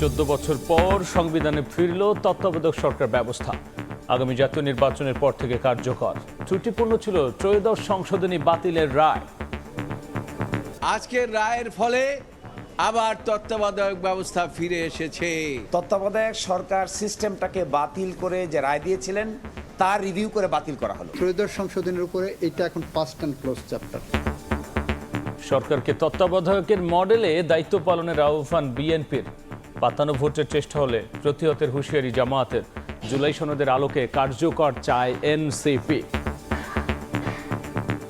14 বছর পর সংবিধানে ফিরল তত্ত্বাবধায়ক সরকার ব্যবস্থা। আগামী জাতীয় নির্বাচনের পর থেকে কার্যকর। ত্রুটিপূর্ণ ছিল ত্রয়োদশ সংশোধনী বাতিলের রায়। আজকের রায়ের ফলে আবার তত্ত্বাবধায়ক ব্যবস্থা ফিরে এসেছে। তত্ত্বাবধায়ক সরকার সিস্টেমটাকে বাতিল করে যে রায় দিয়েছিলেন তার রিভিউ করে বাতিল করা হলো। ত্রয়োদশ সংশোধনের উপরে এটা এখন ফার্স্ট অ্যান্ড ক্লোজ চ্যাপ্টার। সরকারকে তত্ত্বাবধায়কের মডেলে দায়িত্ব পালনের আহ্বান বিএনপির। পাতানো ভোটের চেষ্টা হলে প্রতিহতের হুঁশিয়ারি জামায়াতের। জুলাই সনদের আলোকে কার্যকর চায় এনসিপি।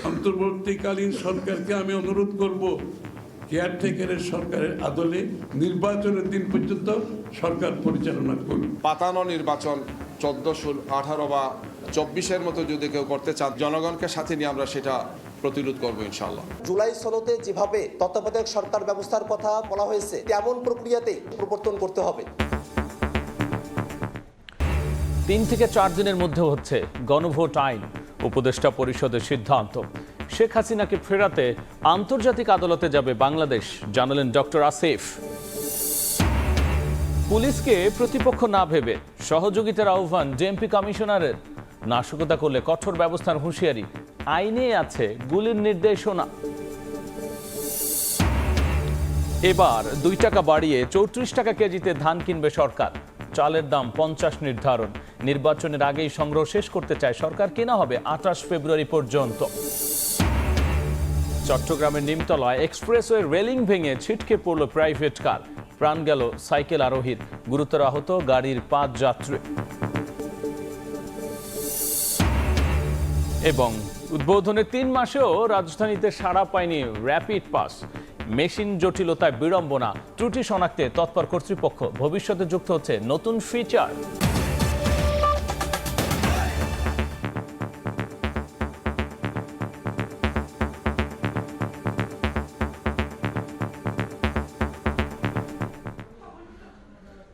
অন্তর্বর্তীকালীন সরকারকে আমি অনুরোধ করব, কেয়ারটেকারের সরকারের আদলে নির্বাচনের দিন পর্যন্ত সরকার পরিচালনা করুন। পাতানো নির্বাচন 14, 16, 18 বা 24-এর মতো যদি কেউ করতে চান, জনগণকে সাথে নিয়ে আমরা সেটা প্রতিরোধ করবো ইনশাআল্লাহ। জুলাই সনদে যেভাবে তত্ত্বাবধায়ক সরকার ব্যবস্থার কথা বলা হয়েছে তেমন প্রক্রিয়াতে প্রবর্তন করতে হবে। 3 থেকে 4 দিনের মধ্যে হচ্ছে গণভোট আইন। উপদেষ্টা পরিষদের সিদ্ধান্ত। শেখ হাসিনাকে ফেরাতে আন্তর্জাতিক আদালতে যাবে বাংলাদেশ, জানালেন ডক্টর আসিফ। পুলিশকে প্রতিপক্ষ না ভেবে সহযোগিতার আহ্বান ডিএমপি কমিশনারের। নাশকতা করলে কঠোর ব্যবস্থার হুঁশিয়ারি। আইনে আছে গুলির নির্দেশনা। এবার 2 টাকা বাড়িয়ে 34 টাকা কেজিতে ধান কিনবে সরকার। চালের দাম 50 নির্ধারণ। নির্বাচনের আগেই সংগ্রহ শেষ করতে চায় সরকার। কেনা হবে 28 ফেব্রুয়ারি পর্যন্ত। চট্টগ্রামের নিমতলায় এক্সপ্রেসওয়ে রেলিং ভেঙে ছিটকে পড়ল প্রাইভেট কার। প্রাণ গেল সাইকেল আরোহীর। গুরুতর আহত গাড়ির 5 যাত্রী। এবং উদ্বোধনের 3 মাসেও রাজধানীতে সাড়া পায়নি র্যাপিড পাস। মেশিন জটিলতায় বিড়ম্বনা। ত্রুটি শনাক্তে তৎপর কর্তৃপক্ষ। ভবিষ্যতে যুক্ত হচ্ছে নতুন ফিচার।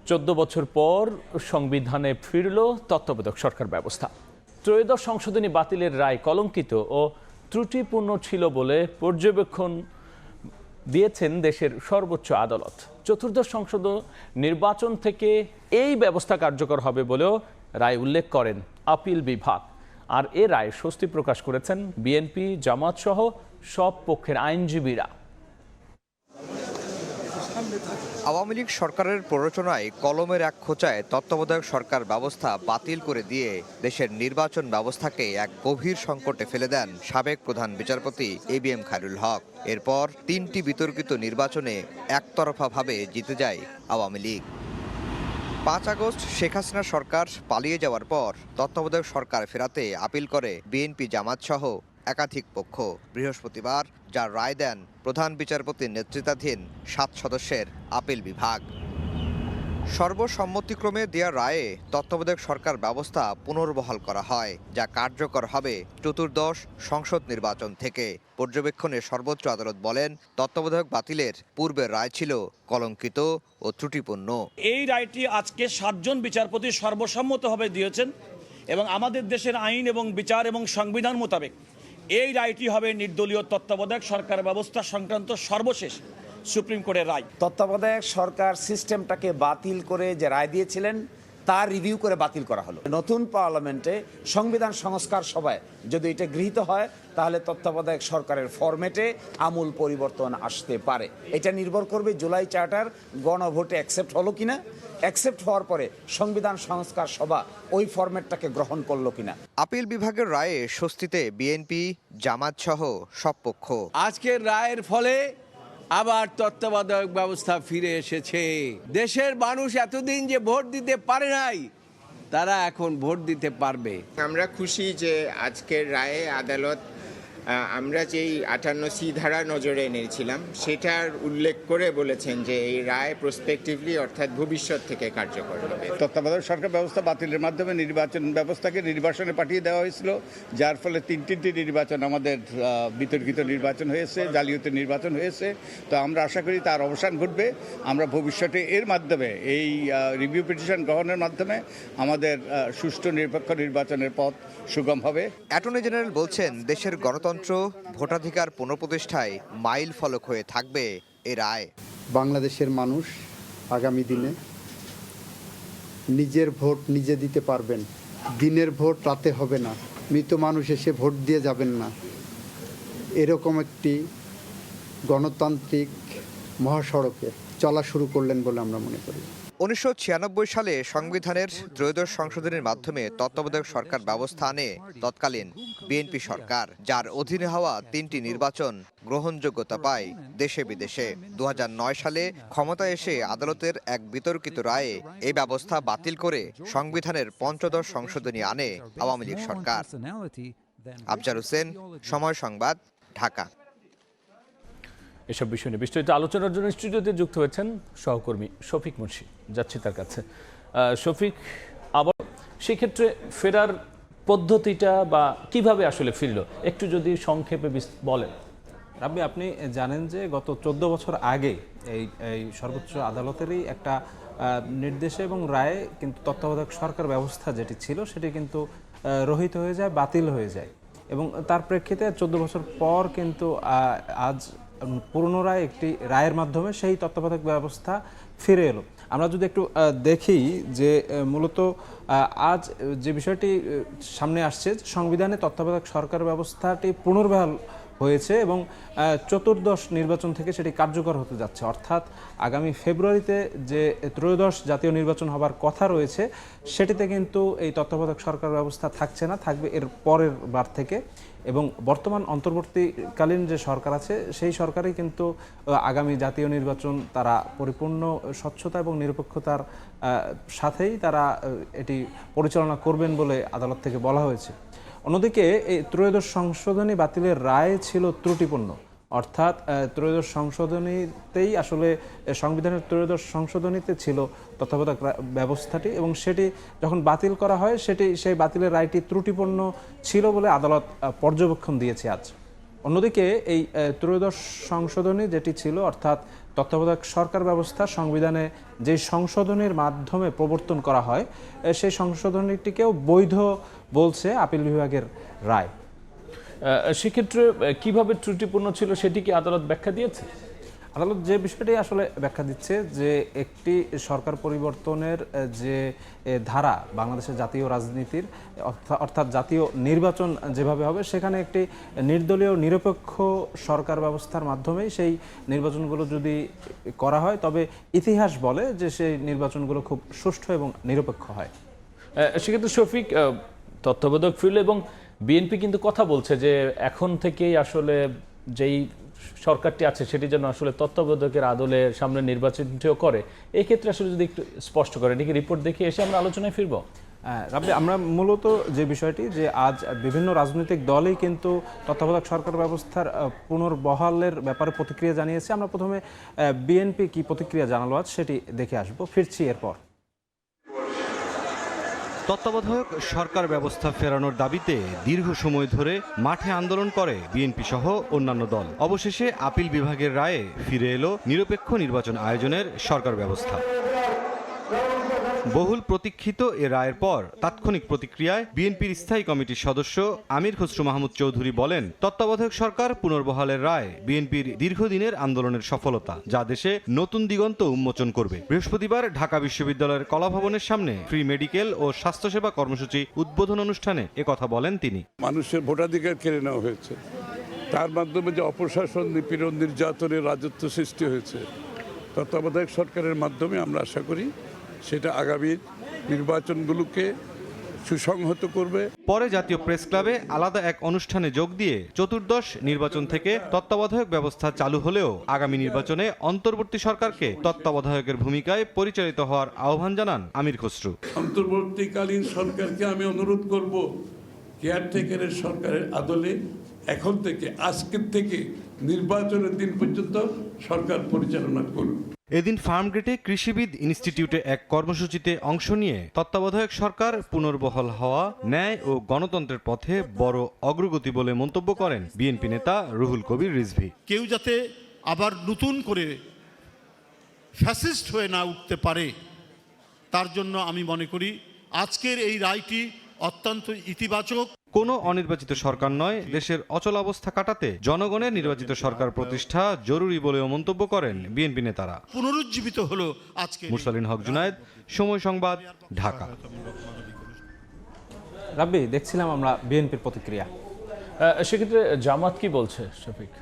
চোদ্দ বছর পর সংবিধানে ফিরল তত্ত্বাবধায়ক সরকার ব্যবস্থা। ত্রয়োদশ সংশোধনী বাতিলের রায় কলঙ্কিত ও ত্রুটিপূর্ণ ছিল বলে পর্যবেক্ষণ দিয়েছেন দেশের সর্বোচ্চ আদালত। চতুর্দশ সংসদ নির্বাচন থেকে এই ব্যবস্থা কার্যকর হবে বলেও রায় উল্লেখ করেন আপিল বিভাগ। আর এ রায় স্বস্তি প্রকাশ করেছেন বিএনপি, জামাত সহ সব পক্ষের আইনজীবীরা। আওয়ামী লীগ সরকারের প্ররোচনায় কলমের এক খোঁচায় তত্ত্বাবধায়ক সরকার ব্যবস্থা বাতিল করে দিয়ে দেশের নির্বাচন ব্যবস্থাকে এক গভীর সংকটে ফেলে দেন সাবেক প্রধান বিচারপতি এবিএম খায়রুল হক। এরপর 3টি বিতর্কিত নির্বাচনে একতরফাভাবে জিতে যায় আওয়ামী লীগ। 5 আগস্ট শেখ হাসিনা সরকার পালিয়ে যাওয়ার পর তত্ত্বাবধায়ক সরকার ফেরাতে আপিল করে বিএনপি, জামাত সহ একাধিক পক্ষ। বৃহস্পতিবার যার রায় দেন প্রধান বিচারপতির নেতৃত্বাধীন 7 সদস্যের আপিল বিভাগ। সর্বসম্মতিক্রমে দেয়া রায়ে তত্ত্বাবধায়ক সরকার ব্যবস্থা পুনর্বহাল করা হয়, যা কার্যকর হবে চতুর্দশ সংসদ নির্বাচন থেকে। পর্যবেক্ষণে সর্বোচ্চ আদালত বলেন, তত্ত্বাবধায়ক বাতিলের পূর্বের রায় ছিল কলঙ্কিত ও ত্রুটিপূর্ণ। এই রায়টি আজকে 7 জন বিচারপতি সর্বসম্মতভাবে দিয়েছেন এবং আমাদের দেশের আইন এবং বিচার এবং সংবিধান মোতাবেক এই রায়টি হবে নির্দলীয় তত্ত্বাবধায়ক সরকার ব্যবস্থা সংক্রান্ত সর্বশেষ সুপ্রিম কোর্টের রায়। তত্ত্বাবধায়ক সরকার সিস্টেমটাকে বাতিল করে যে রায় দিয়েছিলেন তার রিভিউ করে বাতিল করা হলো। নতুন পার্লামেন্টে সংবিধান সংস্কার সভায় যদি এটা গৃহীত হয় তাহলে তত্ত্বাবধায়ক সরকারের ফরম্যাটে আমূল পরিবর্তন আসতে পারে। এটা নির্ভর করবে জুলাই চার্টার গণভোটে অ্যাকসেপ্ট হলো কিনা। অ্যাকসেপ্ট হওয়ার পরে সংবিধান সংস্কার সভা ওই ফরম্যাটটাকে গ্রহণ করলো কিনা। আপিল বিভাগের রায়ে স্বস্তিতে বিএনপি, জামাত সহ সব পক্ষ। আজকের রায়ের ফলে আবার তত্ত্বাবধায়ক ব্যবস্থা ফিরে এসেছে। দেশের মানুষ এতদিন যে ভোট দিতে পারে নাই, তারা এখন ভোট দিতে পারবে। আমরা খুশি যে আজকের রায়ে আদালত আমরা যেই 58C ধারা নজরে এনেছিলাম সেটার উল্লেখ করে বলেছেন যে এই রায় প্রসপেক্টিভলি অর্থাৎ ভবিষ্যৎ থেকে কার্যকর হবে। তত্ত্বাবধায়ক সরকার ব্যবস্থা বাতিলের মাধ্যমে নির্বাচন ব্যবস্থাকে নির্বাসনে পাঠিয়ে দেওয়া হয়েছিল, যার ফলে 3টি নির্বাচন আমাদের বিতর্কিত নির্বাচন হয়েছে, জালিয়াতি নির্বাচন হয়েছে। তো আমরা আশা করি তার অবসান ঘটবে। আমরা ভবিষ্যতে এর মাধ্যমে এই রিভিউ পিটিশন গ্রহণের মাধ্যমে আমাদের সুষ্ঠু নিরপেক্ষ নির্বাচনের পথ সুগম হবে। অ্যাটর্নি জেনারেল বলছেন, দেশের গণতন্ত্র ভোটাধিকার পুনঃপ্রতিষ্ঠায় মাইল ফলক হয়ে থাকবে এ রায়। বাংলাদেশের মানুষ আগামী দিনে নিজের ভোট নিজে দিতে পারবেন। দিনের ভোট রাতে হবে না, মৃত মানুষ এসে ভোট দিয়ে যাবেন না, এরকম একটি গণতান্ত্রিক মহাসড়কে চলা শুরু করলেন বলে আমরা মনে করি। 1996 সালে সংবিধানের ত্রয়োদশ সংশোধনীর মাধ্যমে তত্ত্বাবধায়ক সরকার ব্যবস্থা আনে তৎকালীন বিএনপি সরকার, যার অধীনে হওয়া 3টি নির্বাচন গ্রহণযোগ্যতা পায় দেশে বিদেশে। 2009 সালে ক্ষমতায় এসে আদালতের এক বিতর্কিত রায়ে এই ব্যবস্থা বাতিল করে সংবিধানের 5ম সংশোধনী আনে আওয়ামী লীগ সরকার। আফজার হোসেন, সময় সংবাদ, ঢাকা। এসব বিষয় নিয়ে বিস্তারিত আলোচনার জন্য স্টুডিওতে যুক্ত হয়েছেন সহকর্মী শফিক মুন্সি। যাচ্ছি তার কাছে। শফিক, আবার সেক্ষেত্রে ফেরার পদ্ধতিটা বা কিভাবে আসলে ফিরল একটু যদি সংক্ষেপে বলেন। রাব্বি, আপনি জানেন যে গত 14 বছর আগে এই সর্বোচ্চ আদালতেরই একটা নির্দেশে এবং রায়ে কিন্তু তত্ত্বাবধায়ক সরকার ব্যবস্থা যেটি ছিল সেটি কিন্তু রহিত হয়ে যায়, বাতিল হয়ে যায়। এবং তার প্রেক্ষিতে 14 বছর পর কিন্তু আজ পুনরায় একটি রায়ের মাধ্যমে সেই তত্ত্বাবধায়ক ব্যবস্থা ফিরে এলো। আমরা যদি একটু দেখি যে মূলত আজ যে বিষয়টি সামনে আসছে, সংবিধানে তত্ত্বাবধায়ক সরকার ব্যবস্থাটি পুনর্বহাল হয়েছে এবং 14th নির্বাচন থেকে সেটি কার্যকর হতে যাচ্ছে। অর্থাৎ আগামী ফেব্রুয়ারিতে যে ত্রয়োদশ জাতীয় নির্বাচন হবার কথা রয়েছে সেটিতে কিন্তু এই তত্ত্বাবধায়ক সরকার ব্যবস্থা থাকছে না, থাকবে এর পরের বার থেকে। এবং বর্তমান অন্তর্বর্তীকালীন যে সরকার আছে সেই সরকারই কিন্তু আগামী জাতীয় নির্বাচন তারা পরিপূর্ণ স্বচ্ছতা এবং নিরপেক্ষতার সাথেই তারা এটি পরিচালনা করবেন বলে আদালত থেকে বলা হয়েছে। অন্যদিকে এই ত্রয়োদশ সংশোধনী বাতিলের রায় ছিল ত্রুটিপূর্ণ, অর্থাৎ ত্রয়োদশ সংশোধনীতেই আসলে সংবিধানের ত্রয়োদশ সংশোধনীতে ছিল তত্ত্বাবধায়ক ব্যবস্থাটি এবং সেটি যখন বাতিল করা হয় সেই বাতিলের রায়টি ত্রুটিপূর্ণ ছিল বলে আদালত পর্যবেক্ষণ দিয়েছে আজ। অন্যদিকে এই ত্রয়োদশ সংশোধনী যেটি ছিল অর্থাৎ তত্ত্বাবধায়ক সরকার ব্যবস্থা সংবিধানে যে সংশোধনীর মাধ্যমে প্রবর্তন করা হয় সেই সংশোধনীটিকেও বৈধ বলছে আপিল বিভাগের রায়। সেক্ষেত্রে কিভাবে ত্রুটিপূর্ণ ছিল সেটি কি আদালত ব্যাখ্যা দিয়েছে? আদালত যে বিষয়টি আসলে ব্যাখ্যা দিচ্ছে যে একটি সরকার পরিবর্তনের যে ধারা বাংলাদেশের জাতীয় রাজনীতির অর্থাৎ জাতীয় নির্বাচন যেভাবে হবে সেখানে একটি নির্দলীয় নিরপেক্ষ সরকার ব্যবস্থার মাধ্যমেই সেই নির্বাচনগুলো যদি করা হয় তবে ইতিহাস বলে যে সেই নির্বাচনগুলো খুব সুষ্ঠু এবং নিরপেক্ষ হয়। সেক্ষেত্রে শফিক, তত্ত্বাবধায়ক ফিরল এবং বিএনপি কিন্তু কথা বলছে যে এখন থেকেই আসলে যেই সরকারটি আছে সেটি যেন আসলে তত্ত্বাবধায়কের আদলে সামনে নির্বাচনটিও করে। এই ক্ষেত্রে আসলে যদি একটু স্পষ্ট করে, এটিকে রিপোর্ট দেখে এসে আমরা আলোচনায় ফিরব। রাব্বি, আমরা মূলত যে বিষয়টি যে আজ বিভিন্ন রাজনৈতিক দলই কিন্তু তত্ত্বাবধায়ক সরকার ব্যবস্থার পুনর্বহালের ব্যাপারে প্রতিক্রিয়া জানিয়েছে। আমরা প্রথমে বিএনপি কি প্রতিক্রিয়া জানালো আজ সেটি দেখে আসবো, ফিরছি এরপর। তত্ত্বাবধায়ক সরকার ব্যবস্থা ফেরানোর দাবিতে দীর্ঘ সময় ধরে মাঠে আন্দোলন করে বিএনপি সহ অন্যান্য দল। অবশেষে আপিল বিভাগের রায়ে ফিরে এলো নিরপেক্ষ নির্বাচন আয়োজনের সরকার ব্যবস্থা। বহুল প্রতীক্ষিত এ রায়ের পর তাৎক্ষণিক প্রতিক্রিয়ায় বিএনপির স্থায়ী কমিটির সদস্য আমির খসরু মাহমুদ চৌধুরী বলেন, তত্ত্বাবধায়ক সরকার পুনর্বহালের রায় বিএনপির দীর্ঘদিনের আন্দোলনের সফলতা, যা দেশে নতুন দিগন্ত উন্মোচন করবে। বৃহস্পতিবার ঢাকা বিশ্ববিদ্যালয়ের কলাভবনের সামনে ফ্রি মেডিকেল ও স্বাস্থ্যসেবা কর্মসূচি উদ্বোধন অনুষ্ঠানে একথা বলেন তিনি। মানুষের ভোটাধিকার কেড়ে নেওয়া হয়েছে, তার মাধ্যমে যে অপশাসন, নিপীড়ন, নির্যাতনের রাজত্ব সৃষ্টি হয়েছে, তত্ত্বাবধায়ক সরকারের মাধ্যমে আমরা আশা করি সেটা আগামী নির্বাচনগুলোকে সুসংহত করবে। পরে জাতীয় প্রেস ক্লাবে আলাদা এক অনুষ্ঠানে যোগ দিয়ে চতুর্দশ নির্বাচন থেকে তত্ত্বাবধায়ক ব্যবস্থা চালু হলেও আগামী নির্বাচনে অন্তর্বর্তী সরকারকে তত্ত্বাবধায়কের ভূমিকায় পরিচালিত হওয়ার আহ্বান জানান আমির খসরু। অন্তর্বর্তীকালীন সরকারকে আমি অনুরোধ করব, কেয়ারটেকারের সরকারের আদলে এখন থেকে, আজকের থেকে নির্বাচনের দিন পর্যন্ত সরকার পরিচালনা করুন। এদিন ফার্মগেটে কৃষিবিদ ইনস্টিটিউটে এক কর্মসূচিতে অংশ নিয়ে তত্ত্বাবধায়ক সরকার পুনর্বহাল হওয়া ন্যায় ও গণতন্ত্রের পথে বড় অগ্রগতি বলে মন্তব্য করেন বিএনপি নেতা রুহুল কবির রিজভী। কেউ যাতে আবার নতুন করে ফ্যাসিস্ট হয়ে না উঠতে পারে তার জন্য আমি মনে করি আজকের এই রায়টি অত্যন্ত ইতিবাচক। কোনো অনির্বাচিত সরকার নয়, দেশের অচলাবস্থা কাটাতে জনগণের নির্বাচিত সরকার প্রতিষ্ঠা জরুরি বলেও মন্তব্য করেন বিএনপি নেতারা। পুনরুজ্জীবিত হলো আজকে। মুরসালিন হক জুনায়েদ, সময় সংবাদ, ঢাকা। রাব্বি, দেখছিলাম আমরা বিএনপির প্রতিক্রিয়া। সেক্ষেত্রে জামাত কি বলছে শফিক?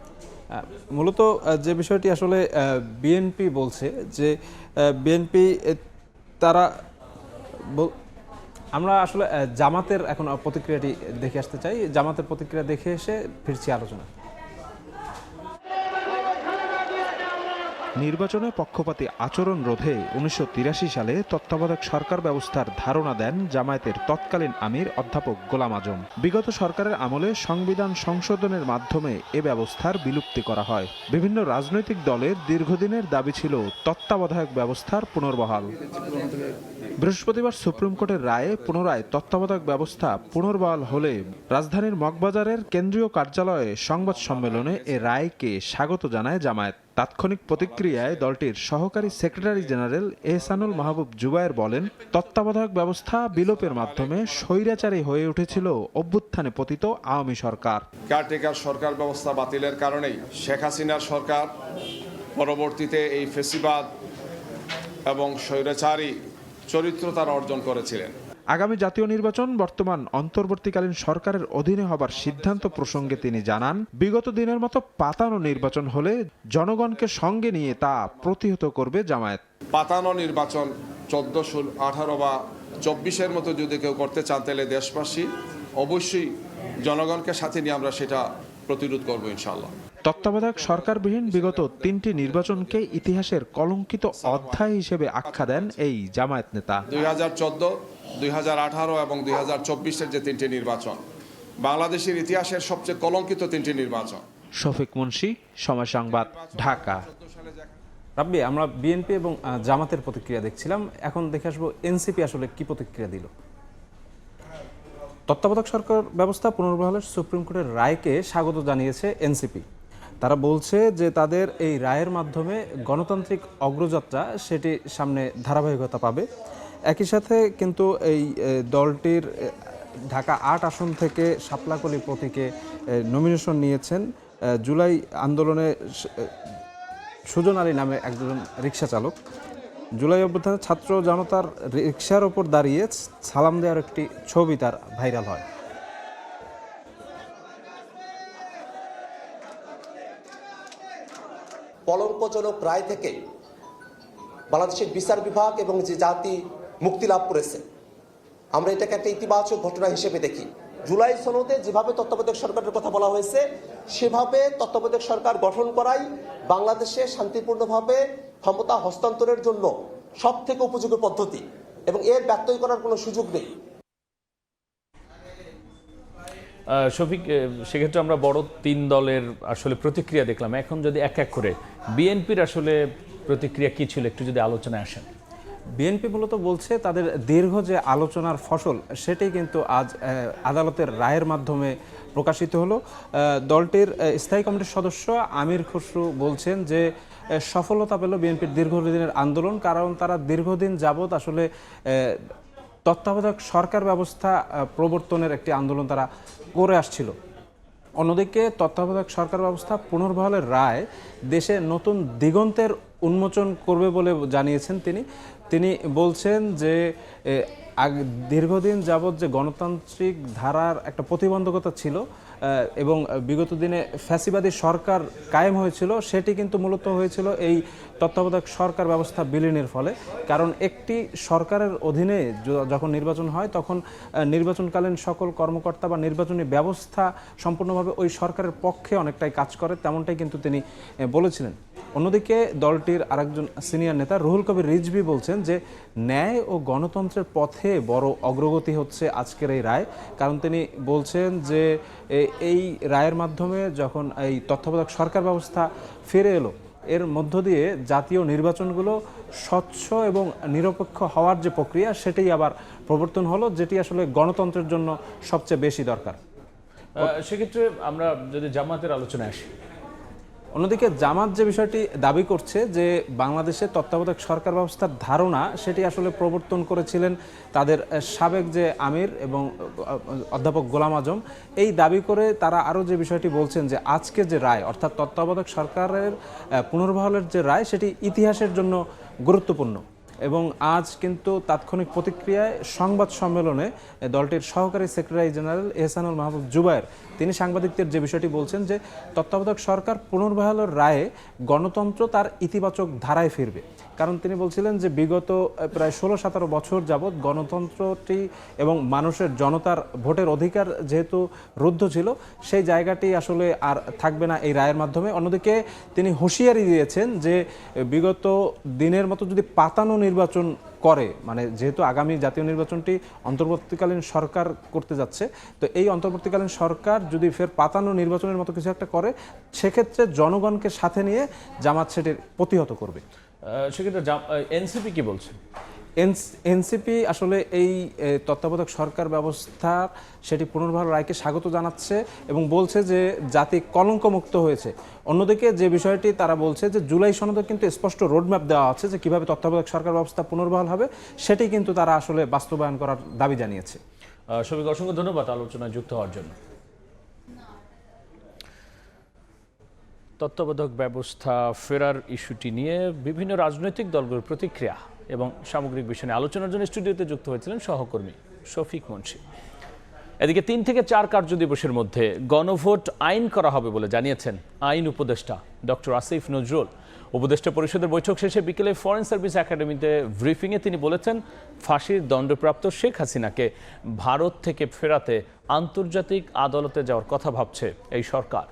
মূলত যে বিষয়টি আসলে বিএনপি বলছে যে বিএনপি তারা আমরা আসলে জামাতের এখন প্রতিক্রিয়াটি দেখে আসতে চাই। জামাতের প্রতিক্রিয়া দেখে এসে ফিরছি আলোচনা। নির্বাচনে পক্ষপাতী আচরণ রোধে 1983 সালে তত্ত্বাবধায়ক সরকার ব্যবস্থার ধারণা দেন জামায়াতের তৎকালীন আমির অধ্যাপক গোলাম আজম। বিগত সরকারের আমলে সংবিধান সংশোধনের মাধ্যমে এ ব্যবস্থার বিলুপ্তি করা হয়। বিভিন্ন রাজনৈতিক দলের দীর্ঘদিনের দাবি ছিল তত্ত্বাবধায়ক ব্যবস্থার পুনর্বহাল। বৃহস্পতিবার সুপ্রিম কোর্টের রায়ে পুনরায় তত্ত্বাবধায়ক ব্যবস্থা পুনর্বহাল হলে রাজধানীর মগবাজারের কেন্দ্রীয় কার্যালয়ে সংবাদ সম্মেলনে এ রায়কে স্বাগত জানায় জামায়াত। তাৎক্ষণিক প্রতিক্রিয়ায় দলটির সহকারী সেক্রেটারি জেনারেল এহসানুল মাহবুব জুবায়ের বলেন, তত্ত্বাবধায়ক ব্যবস্থা বিলোপের মাধ্যমে স্বৈরাচারী হয়ে উঠেছিল অভ্যুত্থানে পতিত আওয়ামী সরকার। কেয়ারটেকার সরকার ব্যবস্থা বাতিলের কারণেই শেখ হাসিনার সরকার পরবর্তীতে এই ফেসিবাদ এবং স্বৈরাচারী চরিত্র তারা অর্জন করেছিলেন। আগামী জাতীয় নির্বাচন বর্তমান অন্তর্বর্তীকালীন সরকারের অধীনে হবার সিদ্ধান্ত প্রসঙ্গে তিনি জানান, বিগত দিনের মতো পাতানো নির্বাচন হলে জনগণকে সঙ্গে নিয়ে তা প্রতিহত করবে জামায়াত। পাতানো নির্বাচন 14, 16, 18 বা 24-এর মতো যদি কেউ করতে চান, তাহলে দেশবাসী অবশ্যই জনগণকে সাথে নিয়ে আমরা সেটা প্রতিরোধ করবো ইনশাআল্লাহ। তত্ত্বাবধায়ক সরকারবিহীন বিগত 3টি নির্বাচনকে ইতিহাসের কলঙ্কিত অধ্যায় হিসেবে আখ্যা দেন এই জামায়াত নেতা। 2014, 2018 এবং 2024-এর যে 3টি নির্বাচন বাংলাদেশের ইতিহাসের সবচেয়ে কলঙ্কিত 3টি নির্বাচন। শফিক মুন্সি, সময় সংবাদ, ঢাকা। রাব্বি, আমরা বিএনপি এবং জামাতের প্রতিক্রিয়া দেখছিলাম, এখন দেখে আসবো এনসিপি আসলে কি প্রতিক্রিয়া দিল। তত্ত্বাবধায়ক সরকার ব্যবস্থা পুনর্বহালের সুপ্রিম কোর্টের রায়কে স্বাগত জানিয়েছে এনসিপি। তারা বলছে যে তাদের এই রায়ের মাধ্যমে গণতান্ত্রিক অগ্রযাত্রা সেটি সামনে ধারাবাহিকতা পাবে। একই সাথে কিন্তু এই দলটির ঢাকা 8 আসন থেকে শাপলাকলি প্রতীকে নমিনেশন নিয়েছেন জুলাই আন্দোলনে সুজন আলী নামে একজন রিকশা চালক। জুলাই অভ্যুত্থানে ছাত্র জনতার রিকশার ওপর দাঁড়িয়ে সালাম দেওয়ার একটি ছবি তার ভাইরাল হয়। কলঙ্কজনক রায় থেকে বাংলাদেশের বিচার বিভাগ এবং যে জাতি মুক্তি লাভ করেছে, আমরা এটাকে একটা ইতিবাচক ঘটনা হিসেবে দেখি। জুলাই সনদে যেভাবে তত্ত্বাবধায়ক সরকারের কথা বলা হয়েছে, সেভাবে তত্ত্বাবধায়ক সরকার গঠন করাই বাংলাদেশে শান্তিপূর্ণভাবে ক্ষমতা হস্তান্তরের জন্য সবথেকে উপযোগী পদ্ধতি এবং এর ব্যত্যয় করার কোনো সুযোগ নেই। শফিক, সেক্ষেত্রে আমরা বড় 3 দলের আসলে প্রতিক্রিয়া দেখলাম। এখন যদি এক এক করে বিএনপির আসলে প্রতিক্রিয়া কি ছিল একটু যদি আলোচনায় আসেন। বিএনপি মূলত বলছে তাদের দীর্ঘ যে আলোচনার ফসল সেটাই কিন্তু আজ আদালতের রায়ের মাধ্যমে প্রকাশিত হলো। দলটির স্থায়ী কমিটির সদস্য আমির খসরু বলছেন যে সফলতা পেল বিএনপির দীর্ঘদিনের আন্দোলন, কারণ তারা দীর্ঘদিন যাবৎ আসলে তত্ত্বাবধায়ক সরকার ব্যবস্থা প্রবর্তনের একটি আন্দোলন তারা করে আসছিল। অন্যদিকে তত্ত্বাবধায়ক সরকার ব্যবস্থা পুনর্বহালের রায় দেশে নতুন দিগন্তের উন্মোচন করবে বলে জানিয়েছেন তিনি বলছেন যে দীর্ঘদিন যাবৎ যে গণতান্ত্রিক ধারার একটা প্রতিবন্ধকতা ছিল এবং বিগত দিনে ফ্যাসিবাদী সরকার কায়েম হয়েছিল, সেটি কিন্তু মূলত হয়েছিল এই তত্ত্বাবধায়ক সরকার ব্যবস্থা বিলীনের ফলে। কারণ একটি সরকারের অধীনে যখন নির্বাচন হয়, তখন নির্বাচনকালীন সকল কর্মকর্তা বা নির্বাচনী ব্যবস্থা সম্পূর্ণভাবে ওই সরকারের পক্ষে অনেকটাই কাজ করে, তেমনটাই কিন্তু তিনি বলেছিলেন। অন্যদিকে দলটির আরেকজন সিনিয়র নেতা রুহুল কবির রিজভী বলছেন যে ন্যায় ও গণতন্ত্রের পথে বড় অগ্রগতি হচ্ছে আজকের এই রায়। কারণ তিনি বলছেন যে এই রায়ের মাধ্যমে যখন এই তত্ত্বাবধায়ক সরকার ব্যবস্থা ফিরে এলো, এর মধ্য দিয়ে জাতীয় নির্বাচনগুলো স্বচ্ছ এবং নিরপেক্ষ হওয়ার যে প্রক্রিয়া সেটাই আবার প্রবর্তন হলো, যেটি আসলে গণতন্ত্রের জন্য সবচেয়ে বেশি দরকার। সেক্ষেত্রে আমরা যদি জামাতের আলোচনায় আসি, অন্যদিকে জামাত যে বিষয়টি দাবি করছে যে বাংলাদেশের তত্ত্বাবধায়ক সরকার ব্যবস্থার ধারণা সেটি আসলে প্রবর্তন করেছিলেন তাদের সাবেক যে আমির এবং অধ্যাপক গোলাম আজম, এই দাবি করে তারা আরও যে বিষয়টি বলছেন যে আজকে যে রায় অর্থাৎ তত্ত্বাবধায়ক সরকারের পুনর্বহালের যে রায় সেটি ইতিহাসের জন্য গুরুত্বপূর্ণ। এবং আজ কিন্তু তাৎক্ষণিক প্রতিক্রিয়ায় সংবাদ সম্মেলনে দলটির সহকারী সেক্রেটারি জেনারেল এহসানুল মাহবুব জুবায়ের তিনি সাংবাদিকদের যে বিষয়টি বলছেন যে তত্ত্বাবধায়ক সরকার পুনর্বহালের রায়ে গণতন্ত্র তার ইতিবাচক ধারায় ফিরবে। কারণ তিনি বলছিলেন যে বিগত প্রায় 16-17 বছর যাবৎ গণতন্ত্রটি এবং মানুষের জনতার ভোটের অধিকার যেহেতু রুদ্ধ ছিল, সেই জায়গাটি আসলে আর থাকবে না এই রায়ের মাধ্যমে। অন্যদিকে তিনি হুঁশিয়ারি দিয়েছেন যে বিগত দিনের মতো যদি পাতানো নির্বাচন করে, মানে যেহেতু আগামী জাতীয় নির্বাচনটি অন্তর্বর্তীকালীন সরকার করতে যাচ্ছে, তো এই অন্তর্বর্তীকালীন সরকার যদি ফের পাতানো নির্বাচনের মতো কিছু একটা করে, সেক্ষেত্রে জনগণকে সাথে নিয়ে জামাত সেটির প্রতিহত করবে। সেক্ষেত্রে এনসিপি কি বলছে? এনসিপি আসলে এই তত্ত্বাবধায়ক সরকার ব্যবস্থা সেটি পুনর্বহাল রায়কে স্বাগত জানাচ্ছে এবং বলছে যে জাতি কলঙ্কমুক্ত হয়েছে। অন্যদিকে যে বিষয়টি তারা বলছে যে জুলাই সনদে কিন্তু স্পষ্ট রোডম্যাপ দেওয়া আছে যে কীভাবে তত্ত্বাবধায়ক সরকার ব্যবস্থা পুনর্বহাল হবে, সেটি কিন্তু তারা আসলে বাস্তবায়ন করার দাবি জানিয়েছে। সবাইকে অসংখ্য ধন্যবাদ আলোচনায় যুক্ত হওয়ার জন্য। তত্ত্বাবধায়ক ব্যবস্থা ফেরার ইস্যুটি নিয়ে বিভিন্ন রাজনৈতিক দলগুলোর প্রতিক্রিয়া এবং সামগ্রিক বিষয় নিয়ে আলোচনার জন্য স্টুডিওতে যুক্ত হয়েছিলেন সহকর্মী শফিক মুন্সি। এদিকে 3 থেকে 4 কার্যদিবসের মধ্যে গণভোট আইন করা হবে বলে জানিয়েছেন আইন উপদেষ্টা ডক্টর আসিফ নজরুল। উপদেষ্টা পরিষদের বৈঠক শেষে বিকেলে ফরেন সার্ভিস একাডেমিতে ব্রিফিংয়ে তিনি বলেছেন, ফাঁসির দণ্ডপ্রাপ্ত শেখ হাসিনাকে ভারত থেকে ফেরাতে আন্তর্জাতিক আদালতে যাওয়ার কথা ভাবছে এই সরকার।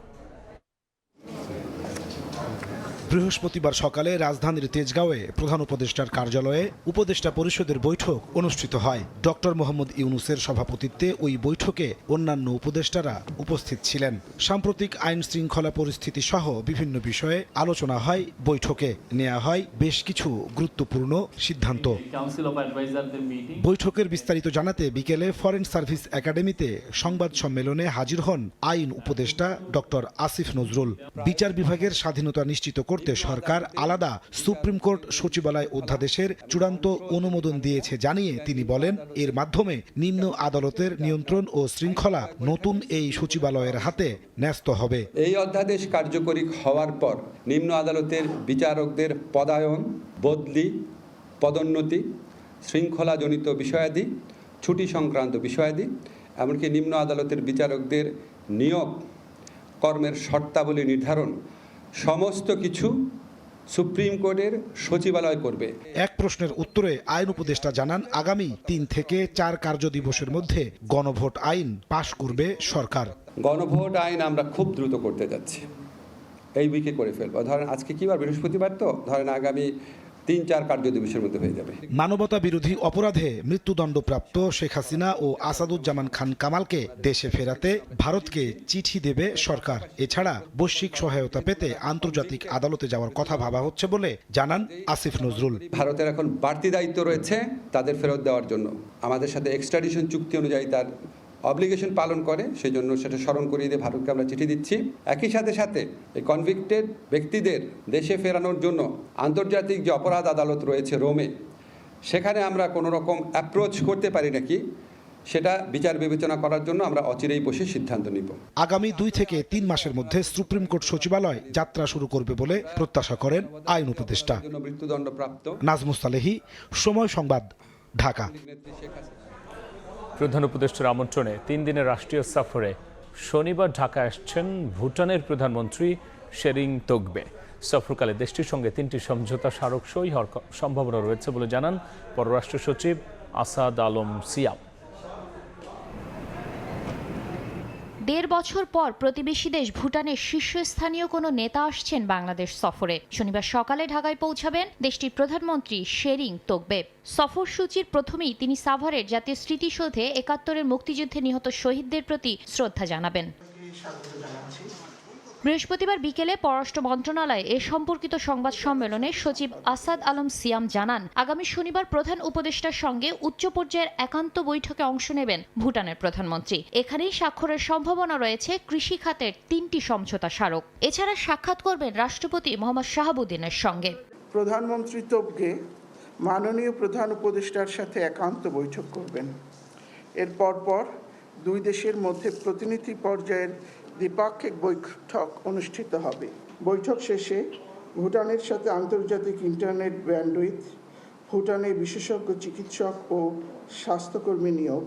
বৃহস্পতিবার সকালে রাজধানীর তেজগাঁওয়ে প্রধান উপদেষ্টার কার্যালয়ে উপদেষ্টা পরিষদের বৈঠক অনুষ্ঠিত হয়। ডক্টর মোহাম্মদ ইউনূসের সভাপতিত্বে ওই বৈঠকে অন্যান্য উপদেষ্টারা উপস্থিত ছিলেন। সাম্প্রতিক আইন শৃঙ্খলা পরিস্থিতি সহ বিভিন্ন বিষয়ে আলোচনা হয় বৈঠকে। নেওয়া হয় বেশ কিছু গুরুত্বপূর্ণ সিদ্ধান্ত। বৈঠকের বিস্তারিত জানাতে বিকেলে ফরেন সার্ভিস একাডেমিতে সংবাদ সম্মেলনে হাজির হন আইন উপদেষ্টা ডক্টর আসিফ নজরুল। বিচার বিভাগের স্বাধীনতা নিশ্চিত করতে সরকার আলাদা সুপ্রিম কোর্ট সচিবালয় অধ্যাদেশের চূড়ান্ত অনুমোদন দিয়েছে জানিয়ে তিনি বলেন, এর মাধ্যমে নিম্ন আদালতের নিয়ন্ত্রণ ও শৃঙ্খলা নতুন এই সচিবালয়ের হাতে ন্যস্ত হবে। এই অধ্যাদেশ কার্যকরী হওয়ার পর নিম্ন আদালতের বিচারকদের পদায়ন, বদলি, পদোন্নতি, শৃঙ্খলাজনিত বিষয়াদি, ছুটি সংক্রান্ত বিষয়াদি, এমনকি নিম্ন আদালতের বিচারকদের নিয়োগ, কর্মের শর্তাবলী নির্ধারণ, সমস্ত কিছু সুপ্রিম কোর্টের সচিবালয় করবে। এক প্রশ্নের উত্তরে আইন উপদেষ্টা জানান, আগামী 3 থেকে 4 কার্যদিবসের মধ্যে গণভোট আইন পাশ করবে সরকার। গণভোট আইন আমরা খুব দ্রুত করতে যাচ্ছি, এই উইকে করে ফেলবো। ধরেন আজকে কি বার, বৃহস্পতিবার, তো ধরেন আগামী 3-4 কার্যদিবসের মধ্যে হয়ে যাবে। মানবতা বিরোধী অপরাধে মৃত্যুদণ্ডপ্রাপ্ত শেখ হাসিনা ও আসাদুজ্জামান খান কামালকে দেশে ফেরাতে ভারতকে চিঠি দেবে সরকার। এছাড়া বৈশ্বিক সহায়তা পেতে আন্তর্জাতিক আদালতে যাওয়ার কথা ভাবা হচ্ছে বলে জানান আসিফ নজরুল। ভারতের এখন বাড়তি দায়িত্ব রয়েছে তাদের ফেরত দেওয়ার জন্য। আমাদের সাথে এক্সট্রাডিশন চুক্তি অনুযায়ী তার অব্লিগেশন পালন করে, সেই জন্য সেটা স্মরণ করিয়ে দিয়ে ভারতকে আমরা চিঠি দিচ্ছি। একই সাথে সাথে এই কনভিক্টেড ব্যক্তিদের দেশে ফেরানোর জন্য আন্তর্জাতিক যে অপরাধ আদালত রয়েছে রোমে, সেখানে আমরা কোনো রকম অ্যাপ্রোচ করতে পারি নাকি সেটা বিচার বিবেচনা করার জন্য আমরা অচিরেই বসে সিদ্ধান্ত নিব। আগামী 2 থেকে 3 মাসের মধ্যে সুপ্রিম কোর্ট সচিবালয় যাত্রা শুরু করবে বলে প্রত্যাশা করেন আইন উপদেষ্টা। মৃত্যুদণ্ডপ্রাপ্ত নাজমুস সালেহী, সময় সংবাদ, ঢাকা। প্রধান উপদেষ্টার আমন্ত্রণে 3 দিনের রাষ্ট্রীয় সফরে শনিবার ঢাকা আসছেন ভুটানের প্রধানমন্ত্রী শেরিং তোগবে। সফরকালে দেশটির সঙ্গে 3টি সমঝোতা স্মারক সই হওয়ার সম্ভাবনা রয়েছে বলে জানান পররাষ্ট্র সচিব আসাদ আলম সিয়াম। 1.5 বছর পর প্রতিবেশী দেশ ভুটানের শীর্ষস্থানীয় কোনো নেতা আসছেন বাংলাদেশ সফরে। শনিবার সকালে ঢাকায় পৌঁছাবেন দেশটির প্রধানমন্ত্রী শেরিং তোগবে। সফরসূচির প্রথমেই তিনি সাভারের জাতীয় স্মৃতিসৌধে 71-এর মুক্তিযুদ্ধে নিহত শহীদদের প্রতি শ্রদ্ধা জানাবেন। বৃহস্পতিবার বিকেলে পররাষ্ট্র মন্ত্রণালয়ে এ সম্পর্কিত সংবাদ সম্মেলনে সচিব আসাদ আলম সিয়াম জানান, আগামী শনিবার প্রধান উপদেষ্টার সঙ্গে উচ্চ পর্যায়ের একান্ত বৈঠকে অংশ নেবেন ভুটানের প্রধানমন্ত্রী। এখানেই স্বাক্ষরের সম্ভাবনা রয়েছে কৃষি খাতের 3টি সমঝোতা স্মারক। এছাড়া সাক্ষাৎ করবেন রাষ্ট্রপতি মোহাম্মদ শাহাবুদ্দিনের সঙ্গে। প্রধানমন্ত্রী তোবগে মাননীয় প্রধান উপদেষ্টার সাথে একান্ত বৈঠক করবেন। এর পর দুই দেশের মধ্যে প্রতিনিধি পর্যায়ের দ্বিপাক্ষিক বৈঠক অনুষ্ঠিত হবে। বৈঠক শেষে ভুটানের সাথে আন্তর্জাতিক ইন্টারনেট ব্যান্ডউইথ, ভুটানের বিশেষজ্ঞ চিকিৎসক ও স্বাস্থ্যকর্মী নিয়োগ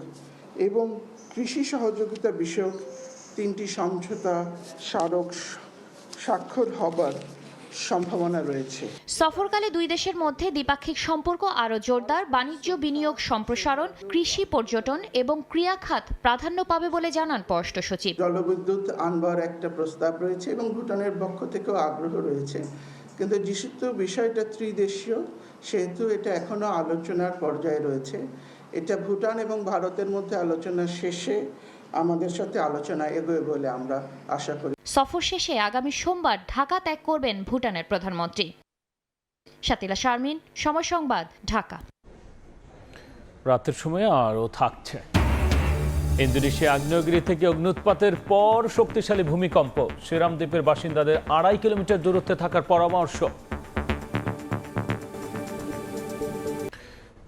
এবং কৃষি সহযোগিতা বিষয়ক 3টি সমঝোতা স্মারক স্বাক্ষর হবার সম্ভাবনা রয়েছে। সফরকালে দুই দেশের মধ্যে দ্বিপাক্ষিক সম্পর্ক আরও জোরদার, বাণিজ্য বিনিয়োগ সম্প্রসারণ, কৃষি পর্যটন এবং ক্রীড়া খাত প্রাধান্য পাবে বলে জানান পররাষ্ট্র সচিব। জলবিদ্যুৎ আনবার একটা প্রস্তাব রয়েছে এবং ভুটানের পক্ষ থেকেও আগ্রহ রয়েছে, কিন্তু যেহেতু বিষয়টা ত্রিদেশীয় সেহেতু এটা এখনো আলোচনার পর্যায়ে রয়েছে। এটা ভুটান এবং ভারতের মধ্যে আলোচনা শেষে আমাদের সাথে আলোচনা এগোবে বলে আমরা আশা করি। সফর শেষে আগামী সোমবার ঢাকা ত্যাগ করবেন ভুটানের প্রধানমন্ত্রী। শাতিলা শারমিন, সময় সংবাদ, ঢাকা। রাতের সময় আরও থাকছে। ইন্দোনেশিয়া আগ্নেয়গিরি থেকে অগ্ন্যুৎপাতের পর শক্তিশালী ভূমিকম্প, সেরাম দ্বীপের বাসিন্দাদের 2.5 কিলোমিটার দূরত্বে থাকার পরামর্শ।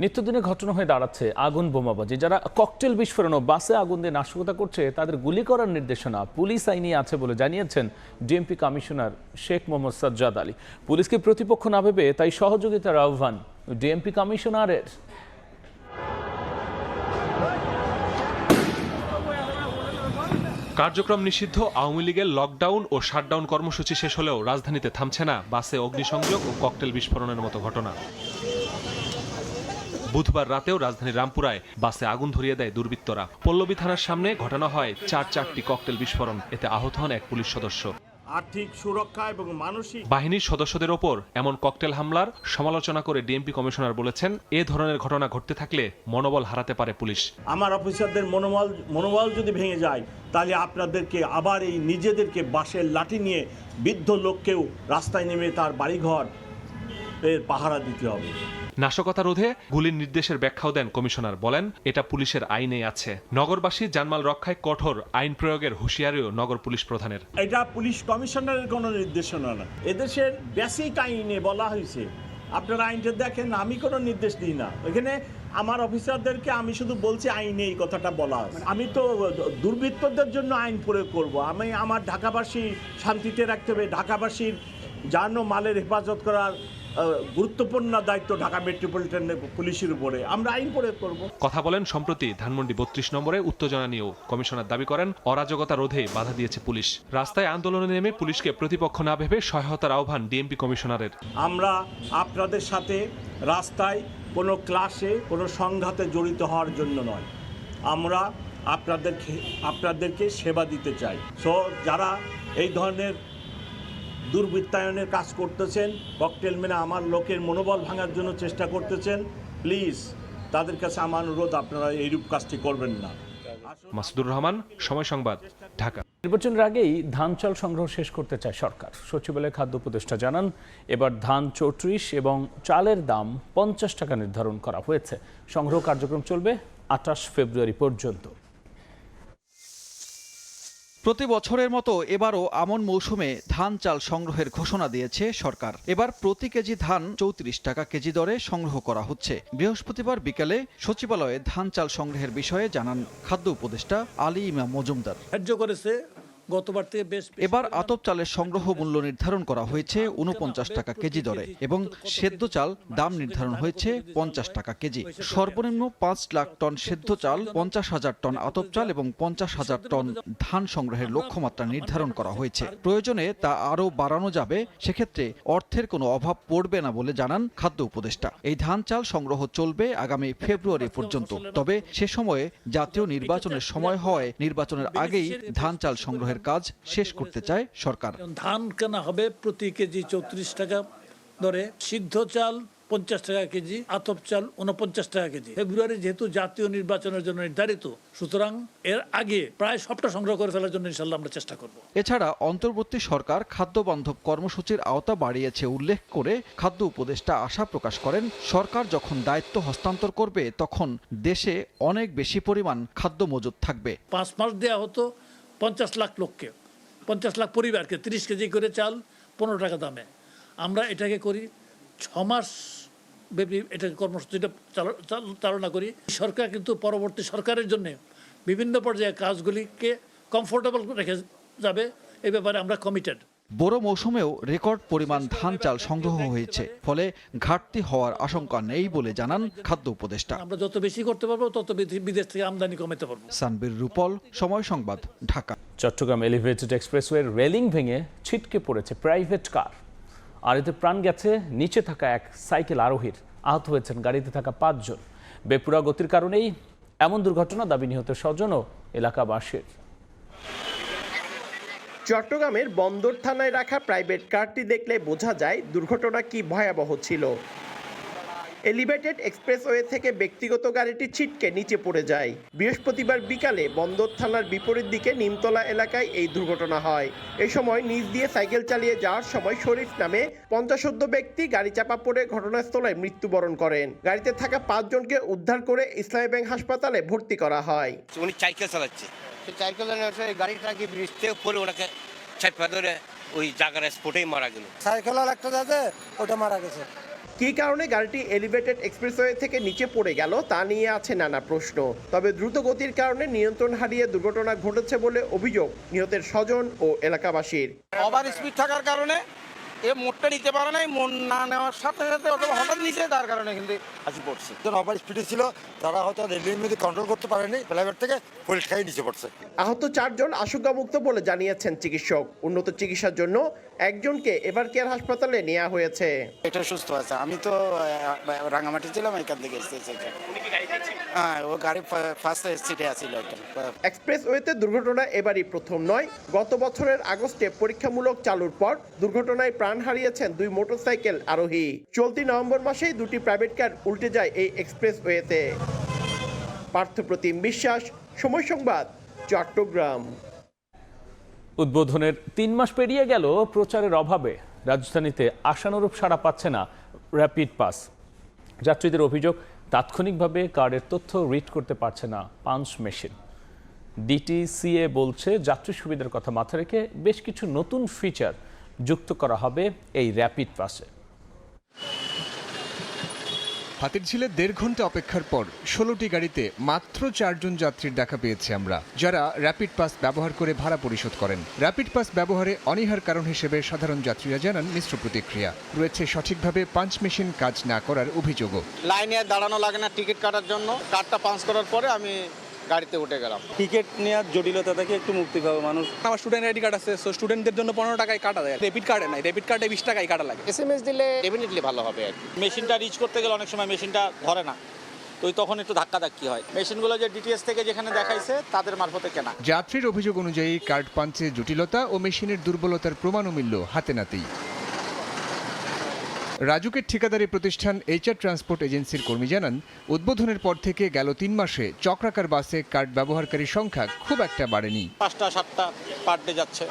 নিত্যদিনের ঘটনা হয়ে দাঁড়াচ্ছে আগুন বোমাবাজি। যারা ককটেল বিস্ফোরণ ও বাসে আগুন দিয়ে নাশকতা করছে তাদের গুলি করার নির্দেশনা পুলিশ আইনে আছে বলে জানিয়েছেন ডিএমপি কমিশনার শেখ মোহাম্মদ সাজ্জাদ আলী। পুলিশকে প্রতিপক্ষ না ভেবে তাই সহযোগিতার আহ্বান ডিএমপি কমিশনারের। কার্যক্রম নিষিদ্ধ আওয়ামী লীগের লকডাউন ও শাটডাউন কর্মসূচি শেষ হলেও রাজধানীতে থামছে না বাসে অগ্নিসংযোগ ও ককটেল বিস্ফোরণের মতো ঘটনা। বুধবার রাতেও রাজধানীর রামপুরায় বাসে আগুন ধরিয়ে দেয় দুর্বৃত্তরা। পল্লবী থানার সামনে ঘটানো হয় 4টি ককটেল বিস্ফোরণ, এতে আহত হন এক পুলিশ সদস্য। আর্থিক সুরক্ষা এবং মানসিক বাহিনীর সদস্যদের ওপর এমন ককটেল হামলার সমালোচনা করে ডিএমপি কমিশনার বলেছেন, এ ধরনের ঘটনা ঘটতে থাকলে মনোবল হারাতে পারে পুলিশ। আমার অফিসারদের মনোবল যদি ভেঙে যায় তাহলে আপনাদেরকে আবার এই নিজেদেরকে বাঁশের লাঠি নিয়ে বৃদ্ধ লোককেও রাস্তায় নেমে তার বাড়িঘর এর পাহারা দিতে হবে। নাশকতা রোধে গুলির নির্দেশের ব্যাখ্যাও দেন কমিশনার, বলেন এটা পুলিশের আইনে আছে। নগরবাসী জানমাল রক্ষায় কঠোর আইন প্রয়োগের হুঁশিয়ারিও নগর পুলিশ প্রধানের। এটা পুলিশ কমিশনারের কোনো নির্দেশনা না, এদেশের বেসিক আইনে বলা হয়েছে। আপনারা আইনটা দেখেন, আমি কোনো নির্দেশ দিই না এখানে। আমার অফিসারদেরকে আমি শুধু বলছি আইনে এই কথাটা বলা আছে। আমি তো দুর্বৃত্তদের জন্য আইন প্রয়োগ করব। আমি আমার ঢাকাবাসী শান্তিতে রাখতে হবে। ঢাকাবাসীর জান ও মালের হেফাজত করার গুরুত্বপূর্ণ দায়িত্ব ঢাকা মেট্রোপলিটন পুলিশের উপরে, আমরা আইন প্রয়োগ করব। কথা বলেন সম্প্রতি ধানমন্ডি 32 নম্বরে উত্তেজনা নিয়েও। কমিশনার দাবি করেন অরাজকতা রোধে বাধা দিয়েছে পুলিশ। রাস্তায় আন্দোলনে নেমে পুলিশকে প্রতিপক্ষ না ভেবে সহায়তার আহ্বান ডিএমপি কমিশনারের। আমরা আপনাদের সাথে রাস্তায় কোনো ক্লাসে কোনো সংঘাতে জড়িত হওয়ার জন্য নয়, আমরা আপনাদেরকে সেবা দিতে চাই। সো যারা এই ধরনের দুর্বৃত্তায়নের কাজ করতেছেন, ককটেল মেনে আমার লোকের মনোবল ভাঙার জন্য চেষ্টা করতেছেন, প্লিজ তাদের কাছে আমার অনুরোধ, আপনারা এইরূপ কাজটি করবেন না। মাসুদুর রহমান, সময় সংবাদ, ঢাকা। নির্বাচনের আগেই ধান চাল সংগ্রহ শেষ করতে চায় সরকার। সচিবালয়ের খাদ্য উপদেষ্টা জানান, এবার ধান 34 এবং চালের দাম 50 টাকা নির্ধারণ করা হয়েছে। সংগ্রহ কার্যক্রম চলবে 28 ফেব্রুয়ারি পর্যন্ত। প্রতি বছরের মতো এবারও আমন মৌসুমে ধান চাল সংগ্রহের ঘোষণা দিয়েছে সরকার। এবার প্রতি কেজি ধান 34 টাকা কেজি দরে সংগ্রহ করা হচ্ছে। বৃহস্পতিবার বিকেলে সচিবালয়ে ধান চাল সংগ্রহের বিষয়ে জানান খাদ্য উপদেষ্টা আলী ইমাম মজুমদার। গতবার থেকে বেশ এবার আতপ চালের সংগ্রহ মূল্য নির্ধারণ করা হয়েছে 49 টাকা কেজি দরে এবং সেদ্ধ চাল দাম নির্ধারণ হয়েছে 50 টাকা কেজি। সর্বনিম্ন 5 লাখ টন সেদ্ধ চাল, 50,000 টন আতপ চাল এবং 50,000 টন ধান সংগ্রহের লক্ষ্যমাত্রা নির্ধারণ করা হয়েছে। প্রয়োজনে তা আরও বাড়ানো যাবে, সেক্ষেত্রে অর্থের কোনো অভাব পড়বে না বলে জানান খাদ্য উপদেষ্টা। এই ধান চাল সংগ্রহ চলবে আগামী ফেব্রুয়ারি পর্যন্ত। তবে সে সময়ে জাতীয় নির্বাচনের সময় হওয়ায় নির্বাচনের আগেই ধান চাল সংগ্রহের কাজ শেষ করতে চায় সরকার। ধান কেনা হবে প্রতি কেজি 34 টাকা দরে, সিদ্ধ চাল 50 টাকা কেজি, আতপ চাল 49 টাকা কেজি। ফেব্রুয়ারি যেহেতু জাতীয় নির্বাচনের জন্য নির্ধারিত, সুতরাং এর আগে প্রায় সবটা সংগ্রহ করে ফেলার জন্য ইনশাল্লাহ আমরা চেষ্টা করব। এছাড়া অন্তর্বর্তী সরকার খাদ্য বান্ধব কর্মসূচির আওতা বাড়িয়েছে উল্লেখ করে খাদ্য উপদেষ্টা আশা প্রকাশ করেন, সরকার যখন দায়িত্ব হস্তান্তর করবে তখন দেশে অনেক বেশি পরিমাণ খাদ্য মজুদ থাকবে। 5 মাস দেওয়া হতো 50 লাখ লোককে, 50 লাখ পরিবারকে 30 কেজি করে চাল 15 টাকা দামে। আমরা এটাকে করি 6 মাস ব্যাপী, এটাকে কর্মসূচিটা চালনা করি। সরকার কিন্তু পরবর্তী সরকারের জন্য বিভিন্ন পর্যায়ে কাজগুলিকে কমফোর্টেবল রেখে যাবে, এই ব্যাপারে আমরা কমিটেড। বড় মৌসুমেও রেকর্ড পরিমাণ ধান চাল সংগ্রহ হয়েছে, ফলে ঘাটতি হওয়ার আশঙ্কা নেই বলে জানান খাদ্য উপদেষ্টা। আমরা যত বেশি করতে পারবো তত বিদেশ থেকে আমদানি কমাতে পারবো। সানবীর রূপল, সময় সংবাদ, ঢাকা। চট্টগ্রাম এলিভেটেড এক্সপ্রেসওয়ের রেলিং ভেঙে ছিটকে পড়েছে প্রাইভেট কার, আর এতে প্রাণ গেছে নিচে থাকা এক সাইকেল আরোহীর। আহত হয়েছেন গাড়িতে থাকা 5 জন। বেপরোয়া গতির কারণেই এমন দুর্ঘটনা, দাবি নিহত স্বজন ও এলাকাবাসীর। চট্টগ্রামের বন্দর থানায় রাখা প্রাইভেট কারটি দেখলে বোঝা যায় দুর্ঘটনা কি ভয়াবহ ছিল। এলিভেটেড এক্সপ্রেসওয়ে থেকে ব্যক্তিগত গাড়িটি ছিটকে নিচে পড়ে যায়। বৃহস্পতিবার বিকালে বন্দর থানার বিপরীত দিকে নিমতলা এলাকায় এই দুর্ঘটনা হয়। এই সময় নিচ দিয়ে সাইকেল চালিয়ে যাওয়ার সময় শরীফ নামে 50 ব্যক্তি গাড়ি চাপা পড়ে ঘটনাস্থলে মৃত্যুবরণ করেন। গাড়িতে থাকা 5 জনকে উদ্ধার করে ইসলামী ব্যাংক হাসপাতালে ভর্তি করা হয়। উনি সাইকেল চালাচ্ছে, সাইকেল গাড়িটাকে ব্রিজ থেকে পড়ে ওনাকে চাপা ধরে ওই জায়গার স্পটেই মারা গেল। সাইকেল আর একটা যাচ্ছে, ওটা মারা গেছে। কী কারণে গাড়িটি এলিভেটেড এক্সপ্রেসওয়ে থেকে নিচে পড়ে গেল তা নিয়ে আছে নানা প্রশ্ন। তবে দ্রুত গতির কারণে নিয়ন্ত্রণ হারিয়ে দুর্ঘটনা ঘটেছে বলে অভিযোগ নিহতের স্বজন ও এলাকাবাসীর। ওভার স্পিড থাকার কারণে এ মোড়টা নিতে পারে নাই, মোড় না নেওয়ার সাথে সাথে অথবা হঠাৎ নিচে, তার কারণে কিন্তু আসি পড়ছে। ওভার স্পিডে ছিল, তারা হয়তো রেলের মধ্যে কন্ট্রোল করতে পারেনি, প্রাইভেট থেকে পুলিশ খাই নিচে পড়ছে। আহত 4 জন আশঙ্কামুক্ত বলে জানিয়েছেন চিকিৎসক। উন্নত চিকিৎসার জন্য একজনকে এভার কেয়ার হাসপাতালে নেওয়া হয়েছে। এটা সুস্থ আছে। আমি তো রাঙামাটি ছিলাম, এখান থেকে এসেছি। হ্যাঁ, ও গাড়ি ফার্স্ট সিটে আছিল। এক্সপ্রেসওয়েতে দুর্ঘটনা এবারই প্রথম নয়। গত বছরের আগস্টে পরীক্ষামূলক চালুর পর দুর্ঘটনায় প্রাণ হারিয়েছেন 2 মোটরসাইকেল আরোহী। চলতি নভেম্বর মাসেই 2টি প্রাইভেট কার উল্টে যায় এই এক্সপ্রেসওয়েতে। পার্থপ্রতিম বিশ্বাস, সময় সংবাদ, চট্টগ্রাম। উদ্বোধনের 3 মাস পেরিয়ে গেল, প্রচারের অভাবে রাজধানীতে আশানুরূপ সাড়া পাচ্ছে না র্যাপিড পাস। যাত্রীদের অভিযোগ, তাৎক্ষণিকভাবে কার্ডের তথ্য রিড করতে পারছে না পাঞ্চ মেশিন। ডিটিসিএ বলছে, যাত্রী সুবিধার কথা মাথায় রেখে বেশ কিছু নতুন ফিচার যুক্ত করা হবে এই র্যাপিড পাসে। হাতিরঝিলে 1.5 ঘন্টা অপেক্ষার পর 16টি গাড়িতে মাত্র 4 জন যাত্রীর দেখা পেয়েছি আমরা, যারা র্যাপিড পাস ব্যবহার করে ভাড়া পরিশোধ করেন। র্যাপিড পাস ব্যবহারে অনীহার কারণ হিসেবে সাধারণ যাত্রীরা জানান মিশ্র প্রতিক্রিয়া। রয়েছে সঠিকভাবে পাঞ্চ মেশিন কাজ না করার অভিযোগও। লাইনে দাঁড়ানো লাগে না টিকিট কাটার জন্য, কার্ডটা পাঞ্চ করার পরে আমি গাড়িতে উঠে গেলাম। টিকিট নেওয়ার জটিলতা থেকে একটু মুক্তি পাবে মানুষ। আমার স্টুডেন্ট আইডি কার্ড আছে, সো স্টুডেন্টদের জন্য 15 টাকায় কাটা যায়। রেপিড কার্ডে নাই, রেপিড কার্ডে 20 টাকায় কাটা লাগে। এসএমএস দিলে ডেফিনেটলি ভালো হবে আর কি। মেশিনটা রিচ করতে গেলে অনেক সময় মেশিনটা ধরে না, তো তখন একটু ধাক্কাধাক্কি হয়। মেশিনগুলো যে ডিটিএস থেকে যেখানে দেখাইছে তাদের মারফতে কেনা। যাত্রীর অভিযোগ অনুযায়ী কার্ড পাঞ্চে জটিলতা ও মেশিনের দুর্বলতার প্রমাণও মিলল হাতে নাতেই। রাজুকের ঠিকাদারি প্রতিষ্ঠান এইচআর ট্রান্সপোর্ট এজেন্সির কর্মী জানান, উদ্বোধনের পর থেকে গেল 3 মাসে চক্রাকার বাসে কার্ড ব্যবহারকারীর সংখ্যা খুব একটা বাড়েনি। 5টা 7টা পার ডে যাচ্ছে।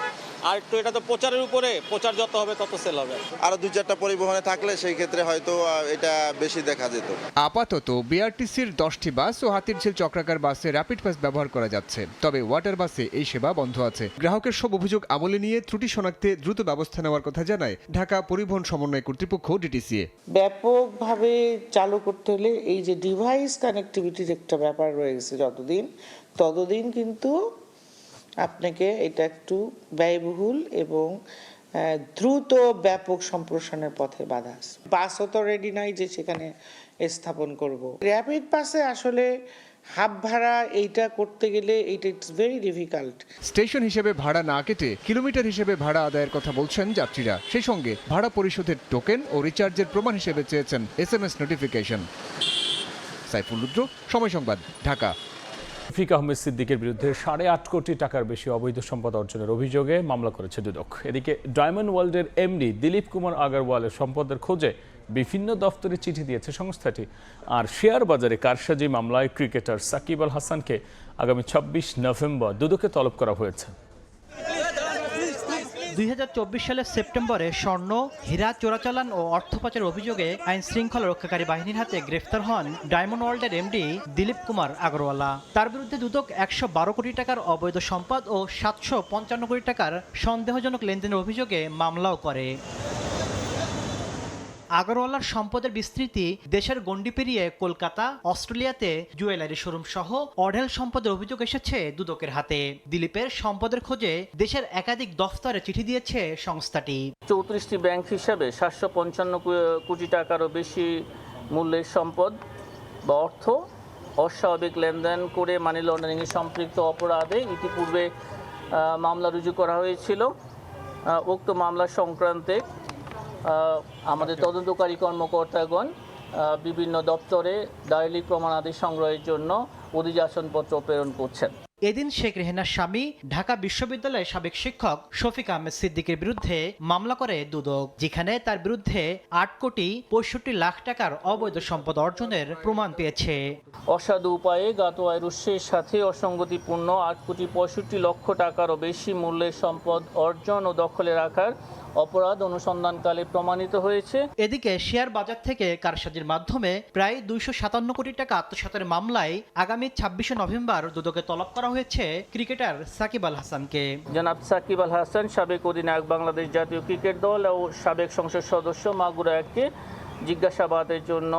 আর একটু এটা তো প্রচারের উপরে, প্রচার যত হবে তত সেল হবে। আরো 2-4টা পরিবহনে থাকলে সেই ক্ষেত্রে হয়তো এটা বেশি দেখা যেত। আপাতত বিআরটিসির 10টি বাস ও হাতিরঝিল চক্রাকার বাসে র্যাপিড পাস ব্যবহার করা যাচ্ছে, তবে ওয়াটার বাসে এই সেবা বন্ধ আছে। গ্রাহকের সব অভিযোগ আমলে নিয়ে ত্রুটি শনাক্তে দ্রুত ব্যবস্থা নেওয়ার কথা জানায় ঢাকা পরিবহন সমন্বয় কর্তৃপক্ষ ডিটিসিএ। ব্যাপকভাবে চালু করতে হলে এই যে ডিভাইস কানেক্টিভিটির একটা ব্যাপার রয়েছে, ততদিন কিন্তু আপনাকে এটা একটু ব্যয়বহুল এবং দ্রুত ব্যাপক সম্প্রসারণের পথে বাধা আছে। বাসও তো রেডি নাই যে সেখানে স্থাপন করব। র্যাপিড পাসে আসলে হাফ ভাড়া এইটা করতে গেলে এইটা ইটস ভেরি ডিফিকাল্ট। স্টেশন হিসেবে ভাড়া না কেটে কিলোমিটার হিসেবে ভাড়া আদায়ের কথা বলছেন যাত্রীরা। সেই সঙ্গে ভাড়া পরিশোধের টোকেন ও রিচার্জের প্রমাণ হিসেবে চেয়েছেন এসএমএস নোটিফিকেশন। সাইফুল রুদ্র, সময় সংবাদ, ঢাকা। রফিক আহমেদ সিদ্দিকের বিরুদ্ধে 8.5 কোটি টাকার বেশি অবৈধ সম্পদ অর্জনের অভিযোগে মামলা করেছে দুদক। এদিকে ডায়মন্ড ওয়ার্ল্ডের এমডি দিলীপ কুমার আগারওয়ালের সম্পদের খোঁজে বিভিন্ন দফতরে চিঠি দিয়েছে সংস্থাটি। আর শেয়ার বাজারে কারসাজি মামলায় ক্রিকেটার সাকিব আল হাসানকে আগামী ২৬ নভেম্বর দুদকে তলব করা হয়েছে। ২০২৪ সালের সেপ্টেম্বরে স্বর্ণ, হীরা চোরাচালান ও অর্থ পাচারের অভিযোগে আইন শৃঙ্খলা রক্ষাকারী বাহিনীর হাতে গ্রেফতার হন ডায়মন্ড ওয়ার্ল্ডের এমডি দিলীপ কুমার আগরওয়ালা। তার বিরুদ্ধে দুদক ১১২ কোটি টাকার অবৈধ সম্পদ ও ৭৫৫ কোটি টাকার সন্দেহজনক লেনদেনের অভিযোগে মামলাও করে। আগরওয়ালার সম্পদের বিস্তৃতি দেশের গণ্ডি পেরিয়ে কলকাতা, অস্ট্রেলিয়াতে জুয়েলারি শোরুম সহ অঢেল সম্পদের অভিযোগ এসেছে দুদকের হাতে। দিলীপের সম্পদের খোঁজে দেশের একাধিক দফতরে চিঠি দিয়েছে সংস্থাটি। ৩৪টি ব্যাংক হিসাবে ৭৫৫ কোটি টাকারও বেশি মূল্যের সম্পদ বা অর্থ অস্বাভাবিক লেনদেন করে মানি লন্ডারিংয়ে সম্পৃক্ত অপরাধে ইতিপূর্বে মামলা রুজু করা হয়েছিল। উক্ত মামলা সংক্রান্তে আমাদের তদন্তকারী কর্মকর্তাগণ বিভিন্ন দপ্তরে দালিলিক প্রমাণাদি সংগ্রহের জন্য অধিযাচনপত্র প্রেরণ করছেন। এদিন শেখ রেহেনার স্বামী ঢাকা বিশ্ববিদ্যালয়ের সাবেক শিক্ষক শফিক আহমেদ সিদ্দিকের বিরুদ্ধে মামলা করে দুদক, যেখানে তার বিরুদ্ধে ৮ কোটি ৬৫ লাখ টাকার অবৈধ সম্পদ অর্জনের প্রমাণ পেয়েছে। অসাধু উপায়ে জ্ঞাত আয়ের উৎসের সাথে অসঙ্গতিপূর্ণ ৮ কোটি ৬৫ লক্ষ টাকারও বেশি মূল্যের সম্পদ অর্জন ও দখলে রাখার অপরাধ অনুসন্ধানকালে প্রমাণিত হয়েছে। এদিকে শেয়ার বাজার থেকে কারসাজির মাধ্যমে প্রায় ২৫৭ কোটি টাকা আত্মসাতের মামলায় আগামী ২৬ নভেম্বর দুদকে তলব করা হয়েছে ক্রিকেটার সাকিব আল হাসানকে। জনাব সাকিব আল হাসান সাবেক অধিনায়ক বাংলাদেশ জাতীয় ক্রিকেট দল ও সাবেক সংসদ সদস্য মাগুরা ১-কে জিজ্ঞাসাবাদের জন্য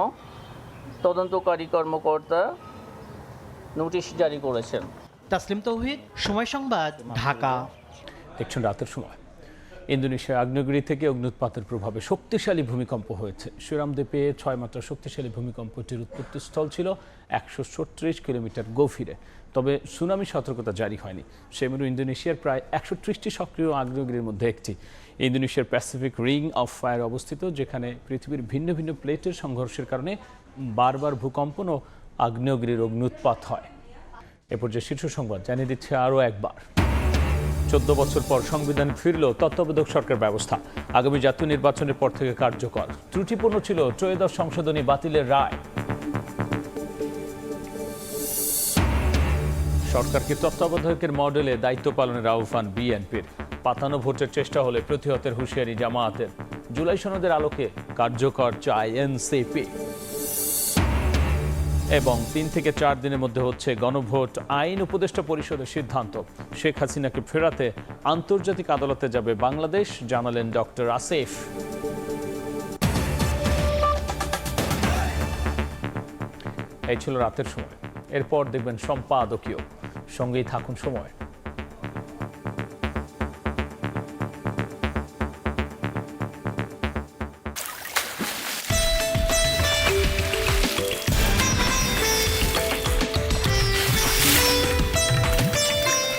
তদন্তকারী কর্মকর্তা নোটিশ জারি করেছেন। তাসলিম তৌহিদ, সময় সংবাদ, ঢাকা। দেখছেন রাতের সময়। ইন্দোনেশিয়ার আগ্নেয়গিরি থেকে অগ্ন্যুৎপাতের প্রভাবে শক্তিশালী ভূমিকম্প হয়েছে। শিরামদ্বীপে ৬ মাত্রা শক্তিশালী ভূমিকম্পটির উৎপত্তিস্থল ছিল ১৩৬ কিলোমিটার গভীরে, তবে সুনামি সতর্কতা জারি হয়নি। সেমেরু ইন্দোনেশিয়ার প্রায় ১৩০টি সক্রিয় আগ্নেয়গিরির মধ্যে একটি। ইন্দোনেশিয়ার প্যাসিফিক রিং অফ ফায়ার অবস্থিত, যেখানে পৃথিবীর ভিন্ন ভিন্ন প্লেটের সংঘর্ষের কারণে বারবার ভূকম্পন ও আগ্নেয়গিরির অগ্ন্যুৎপাত হয়। এ পর্যায়ে শীর্ষ সংবাদ জানিয়ে দিচ্ছে আরও একবার। ১৪ বছর পর সংবিধান ফিরল তত্ত্বাবধায়ক সরকার ব্যবস্থা। আগামী জাতীয় নির্বাচনের পর থেকে কার্যকর। ত্রুটিপূর্ণ ছিল ত্রয়োদশ সংশোধনী বাতিলের রায়। সরকারকে তত্ত্বাবধায়কের মডেলে দায়িত্ব পালনের আহ্বান বিএনপির। পাতানো ভোটের চেষ্টা হলে প্রতিহতের হুঁশিয়ারি জামায়াতের। জুলাই সনদের আলোকে কার্যকর চায় এনসিপি। এবং ৩ থেকে ৪ দিনের মধ্যে হচ্ছে গণভোট। আইন উপদেষ্টা পরিষদের সিদ্ধান্ত, শেখ হাসিনাকে ফেরাতে আন্তর্জাতিক আদালতে যাবে বাংলাদেশ, জানালেন ডক্টর আসিফ। এই ছিল রাতের সময়। এরপর দেখবেন সম্পাদকীয়। সঙ্গেই থাকুন সময়।